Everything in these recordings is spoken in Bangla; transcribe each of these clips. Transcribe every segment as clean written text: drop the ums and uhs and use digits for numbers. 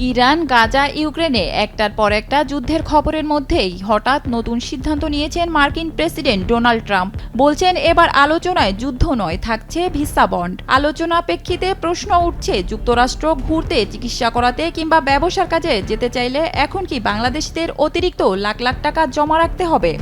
ইরান, গাজা, ইউক্রেনে একটার পর একটা যুদ্ধের খবরের মধ্যেই হঠাৎ নতুন সিদ্ধান্ত নিয়েছেন মার্কিন প্রেসিডেন্ট ডোনাল্ড ট্রাম্প। বলছেন এবার আলোচনায় যুদ্ধ নয়, থাকছে ভিসা বন্ড। আলোচনা প্রেক্ষিতে প্রশ্ন উঠছে, যুক্তরাষ্ট্র ঘুরতে, চিকিৎসা করাতে কিংবা ব্যবসার কাজে যেতে চাইলে এখন কি বাংলাদেশিদের অতিরিক্ত লাখ লাখ টাকা জমা রাখতে হবে?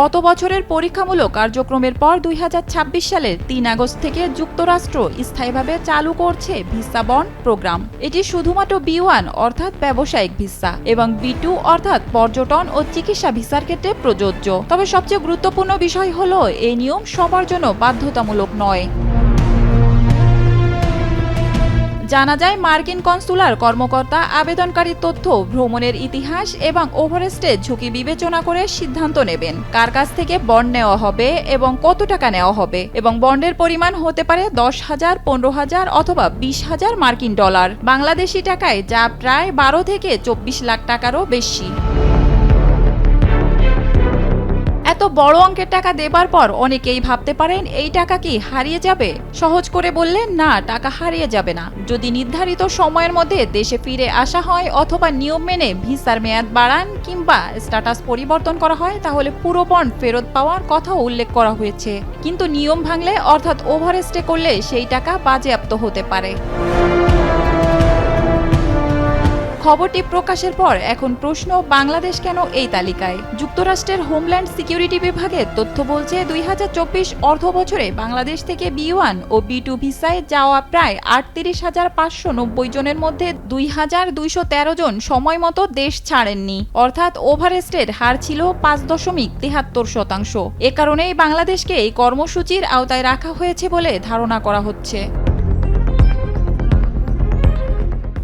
গত বছরের পরীক্ষামূলক কার্যক্রমের পর ২০২৬ সালের ৩ আগস্ট থেকে যুক্তরাষ্ট্র স্থায়ীভাবে চালু করছে ভিসা বন্ড প্রোগ্রাম। এটি শুধুমাত্র B1 অর্থাৎ ব্যবসায়িক ভিসা এবং B2 অর্থাৎ পর্যটন ও চিকিৎসা ভিসার ক্ষেত্রে প্রযোজ্য। তবে সবচেয়ে গুরুত্বপূর্ণ বিষয় হলো এই নিয়ম সবার জন্য বাধ্যতামূলক নয়। জানা যায়, মার্কিন কনসুলার কর্মকর্তা আবেদনকারীর তথ্য, ভ্রমণের ইতিহাস এবং ওভারস্টের ঝুঁকি বিবেচনা করে সিদ্ধান্ত নেবেন কার কাছ থেকে বন্ড নেওয়া হবে এবং কত টাকা নেওয়া হবে, এবং বন্ডের পরিমাণ হতে পারে ১০,০০০, ১৫,০০০ অথবা ২০,০০০ মার্কিন ডলার, বাংলাদেশি টাকায় যা প্রায় ১২ থেকে ২৪ লাখ টাকারও বেশি। এত বড় অঙ্কের টাকা দেবার পর অনেকেই ভাবতে পারেন এই টাকা কি হারিয়ে যাবে? সহজ করে বললে না, টাকা হারিয়ে যাবে না। যদি নির্ধারিত সময়ের মধ্যে দেশে ফিরে আসা হয় অথবা নিয়ম মেনে ভিসার মেয়াদ বাড়ান কিংবা স্ট্যাটাস পরিবর্তন করা হয়, তাহলে পুরো বন্ড ফেরত পাওয়ার কথাও উল্লেখ করা হয়েছে। কিন্তু নিয়ম ভাঙলে অর্থাৎ ওভারস্টে করলে সেই টাকা বাজেয়াপ্ত হতে পারে। খবরটি প্রকাশের পর এখন প্রশ্ন, বাংলাদেশ কেন এই তালিকায়? যুক্তরাষ্ট্রের হোমল্যান্ড সিকিউরিটি বিভাগের তথ্য বলছে ২০২৪ অর্থ বছরে বাংলাদেশ থেকে B1 ও B2 ভিসায় যাওয়া প্রায় ৩৮,৫৯০ জনের মধ্যে ২,২১৩ জন সময় মতো দেশ ছাড়েননি, অর্থাৎ ওভারস্টের হার ছিল ৫.৭৩%। এ কারণেই বাংলাদেশকে এই কর্মসূচির আওতায় রাখা হয়েছে বলে ধারণা করা হচ্ছে।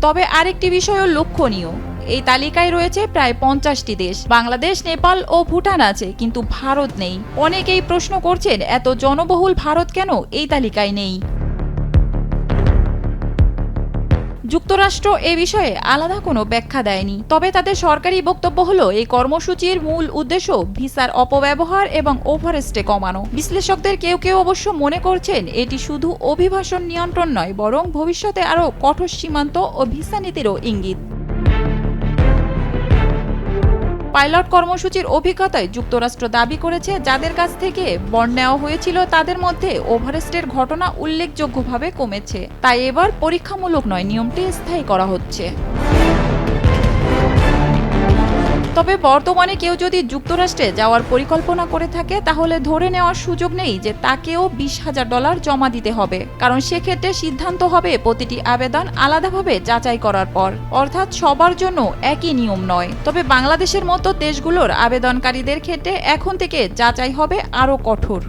তবে আরেকটি বিষয়ও লক্ষণীয়, এই তালিকায় রয়েছে প্রায় ৫০টি দেশ। বাংলাদেশ, নেপাল ও ভুটান আছে, কিন্তু ভারত নেই। অনেকেই প্রশ্ন করছেন, এত জনবহুল ভারত কেন এই তালিকায় নেই? যুক্তরাষ্ট্র এ বিষয়ে আলাদা কোনো ব্যাখ্যা দেয়নি। তবে তাদের সরকারি বক্তব্য হলো, এই কর্মসূচির মূল উদ্দেশ্য ভিসার অপব্যবহার এবং ওভারস্টে কমানো। বিশ্লেষকদের কেউ কেউ অবশ্য মনে করছেন এটি শুধু অভিবাসন নিয়ন্ত্রণ নয়, বরং ভবিষ্যতে আরও কঠোর সীমান্ত ও ভিসা নীতিরও ইঙ্গিত। পাইলট কর্মসূচির অভিজ্ঞতায় যুক্তরাষ্ট্র দাবি করেছে, যাদের কাছ থেকে বন্ড নেওয়া হয়েছিল তাদের মধ্যে ওভারস্টের ঘটনা উল্লেখযোগ্যভাবে কমেছে। তাই এবার পরীক্ষামূলক নয়, নিয়মটি স্থায়ী করা হচ্ছে। তবে বর্তমানে কেউ যদি যুক্তরাষ্ট্রে যাওয়ার পরিকল্পনা করে থাকে, তাহলে ধরে নেওয়ার সুযোগ নেই যে তাকেও $২০,০০০ জমা দিতে হবে, কারণ সেক্ষেত্রে সিদ্ধান্ত হবে প্রতিটি আবেদন আলাদাভাবে যাচাই করার পর, অর্থাৎ সবার জন্য একই নিয়ম নয়। তবে বাংলাদেশের মতো দেশগুলোর আবেদনকারীদের ক্ষেত্রে এখন থেকে যাচাই হবে আরও কঠোর।